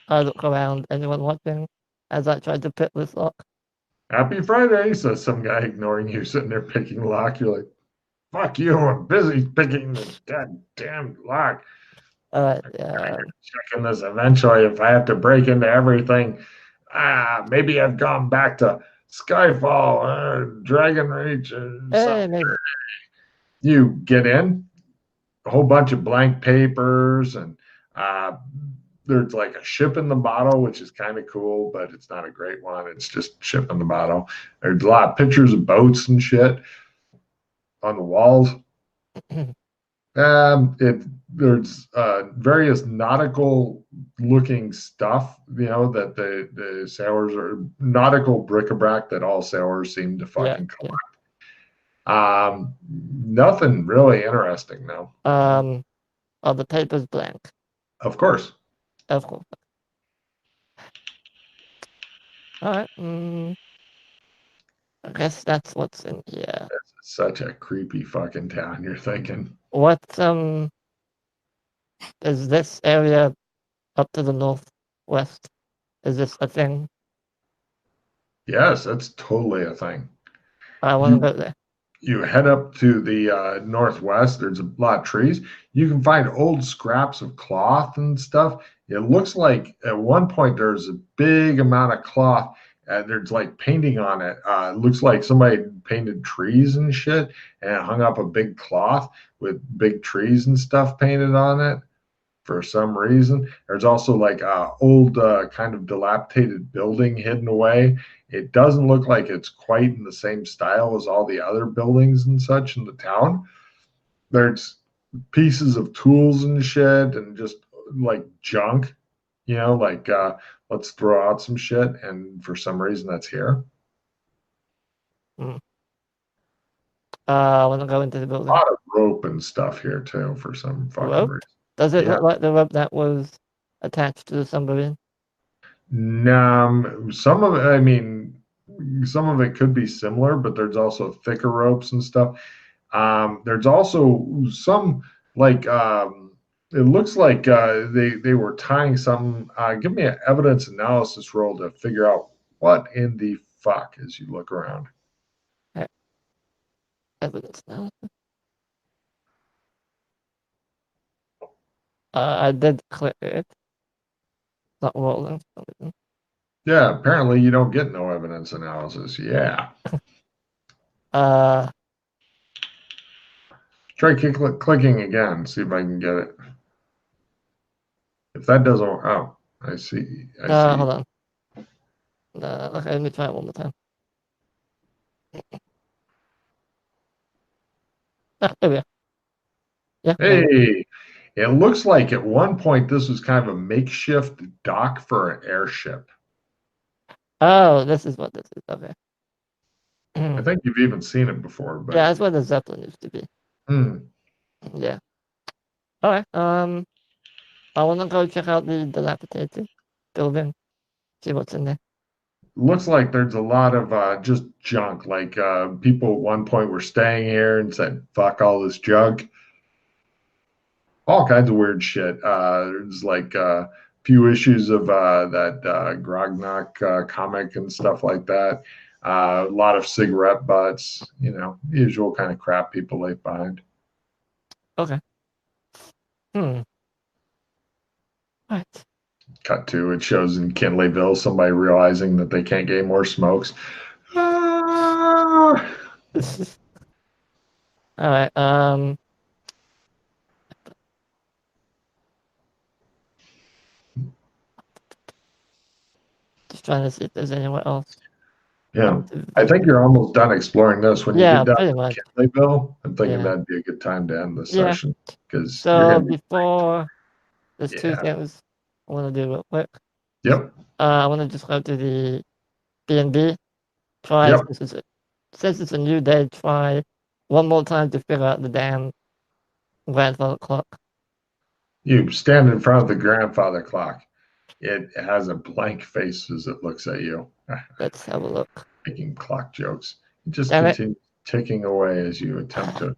I look around, anyone watching, as I try to pick this lock. Happy Friday, says some guy ignoring you sitting there picking lock. You're like, fuck you. I'm busy picking the goddamn lock. Alright, Checking this eventually. If I have to break into everything, maybe I've gone back to Skyfall, Dragon Reach, or hey, something. maybe. You get in, a whole bunch of blank papers, and uh, there's like a ship in the bottle, which is kind of cool, but it's not a great one. It's just ship in the bottle. There's a lot of pictures of boats and shit on the walls. There's various nautical looking stuff, that the sailors are nautical bric-a-brac that all sailors seem to Yeah, fucking collect. yeah. Nothing really interesting though. Are the papers blank? Of course. Of course. Alright, I guess that's what's in here. It's such a creepy fucking town, you're thinking. What, is this area up to the northwest? Is this a thing? Yes, that's totally a thing. I want to You go there. you head up to the northwest. There's a lot of trees. You can find old scraps of cloth and stuff. It looks like at one point there's a big amount of cloth and there's like painting on it. It looks like somebody painted trees and shit and hung up a big cloth with big trees and stuff painted on it for some reason. There's also like a old kind of dilapidated building hidden away. It doesn't look like it's quite in the same style as all the other buildings and such in the town. There's pieces of tools and shit and just like junk, like let's throw out some shit. And for some reason that's here. Hmm. I want to go into the A building. lot of rope and stuff here too for some fucking Rope? reason. Does it Yeah. look like the rope that was attached to the submarine? Some of it, I mean, some of it could be similar, but there's also thicker ropes and stuff. There's also some like it looks like they were tying some. Give me an evidence analysis roll to figure out what in the fuck as you look around. Okay. Evidence now. I did click it. It's not rolling for some reason. Yeah, apparently you don't get no evidence analysis. Yeah, Uh, try clicking again. See if I can get it. If that doesn't, oh, I see. I see. hold on. Okay, let me try it one more time. There we go. Yeah, got it. Hey, it looks like at one point this was kind of a makeshift dock for an airship. Oh, this is what this is. Okay. I think you've even seen it before, Yeah, but that's where the Zeppelin used to be. hmm. Yeah. Alright, I want to go check out the dilapidated building, see what's in there. Looks like there's a lot of just junk. Like people at one point were staying here and said, "Fuck all this junk." All kinds of weird shit. There's like a few issues of that Grognak comic and stuff like that. A lot of cigarette butts. Usual kind of crap people leave behind. Okay. Right. Cut to it shows in Kinleyville somebody realizing that they can't get more smokes. Ah! Alright, just trying to see if there's anywhere else. Yeah. I think Yeah, you're almost done exploring this. When you get down pretty to much. Kinleyville, I'm thinking Yeah, that'd be a good time to end this yeah. session because you're So going to be. before there's two Yeah. things I want to do real quick. Yep. I want to just go to the B&B. Try Yep. since it's a new day. Try one more time to figure out the damn grandfather clock. You stand in front of the grandfather clock. It has a blank face as it looks at you. Let's have a look. Making clock jokes. It just Damn it! continues ticking away as you attempt to.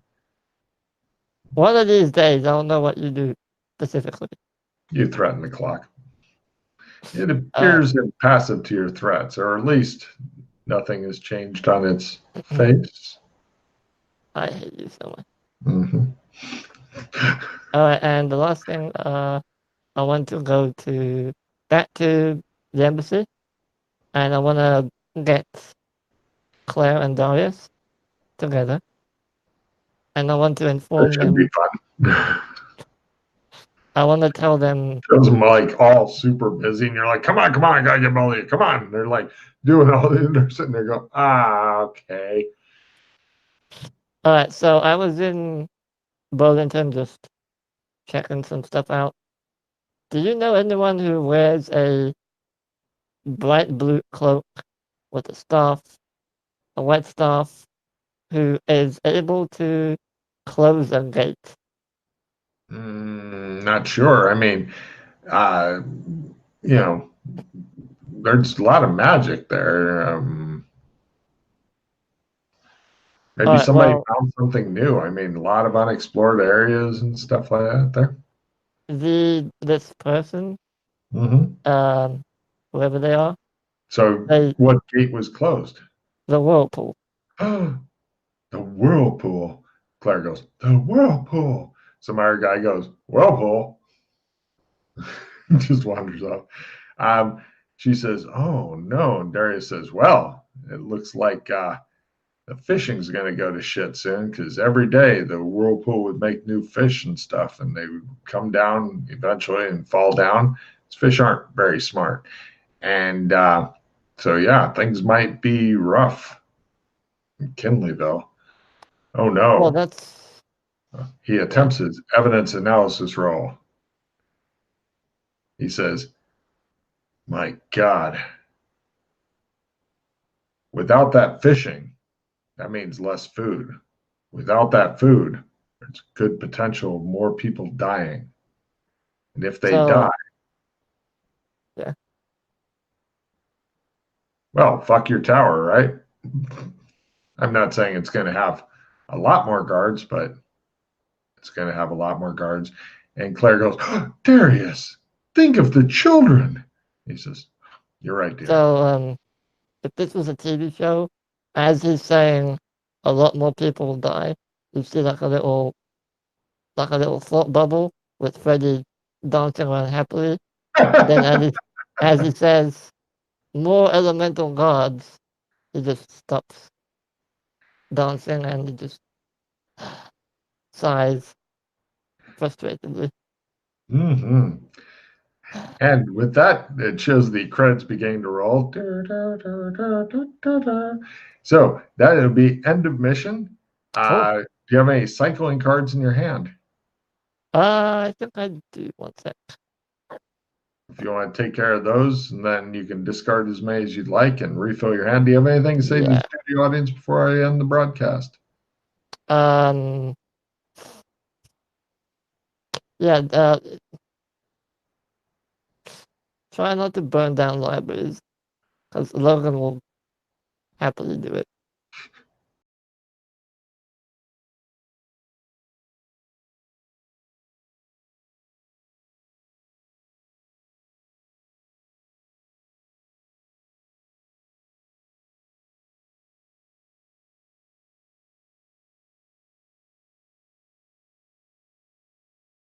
One of these days, I'll know what you do specifically. You threaten the clock. It Uh, appears impassive to your threats, or at least nothing has changed on its mm, face. I hate you so much. Mm-hmm. And the last thing, I want to go back to the embassy, and I want to get Claire and Darius together, and I want to That inform should be them. fun. I want to tell them. Shows them like all super busy, and you're like, "Come on, come on, I gotta get Molly. Come on!" And they're like doing all this, and they're sitting there going, okay." All right, so I was in Burlington just checking some stuff out. Do you know anyone who wears a bright blue cloak with a white staff, who is able to close a gate? Not sure. I mean, uh, you know, there's a lot of magic there. All Maybe right, somebody well, found something new. I mean, a lot of unexplored areas and stuff like that there. this person, Mm-hmm. um, whoever they are, So, they what gate was closed? the whirlpool. The whirlpool. Claire goes, the whirlpool. Some other guy goes, whirlpool. Just wanders off. She says, oh no. And Darius says, well, it looks like the fishing's going to go to shit soon because every day the whirlpool would make new fish and stuff, and they would come down eventually and fall down. These fish aren't very smart. And so, yeah, things might be rough in Kinleyville. Oh Well, no. that's He yeah. attempts his evidence analysis roll. He says, my God, without that fishing, that means less food. Without that food, there's good potential of more people dying. And if they die, So yeah. well, fuck your tower, right? I'm not saying it's going to have a lot more guards, but it's going to have a lot more guards. And Claire goes, oh, Darius, think of the children. He says, you're right, dear. So if this was a TV show, as he's saying, a lot more people will die. You see like a little thought bubble with Freddy dancing around happily. And then as he says, more elemental gods, he just stops dancing and he just sighs frustratedly. Mm-hmm. And with that, it shows the credits beginning to roll. So that will be end of mission. Cool. Do you have any cycling cards in your hand? I think I do. One sec. If you want to take care of those, and then you can discard as many as you'd like and refill your hand. Do you have anything to say to the Yeah. studio audience before I end the broadcast? Um. Yeah. Try not to burn down libraries, because Logan will happily do it.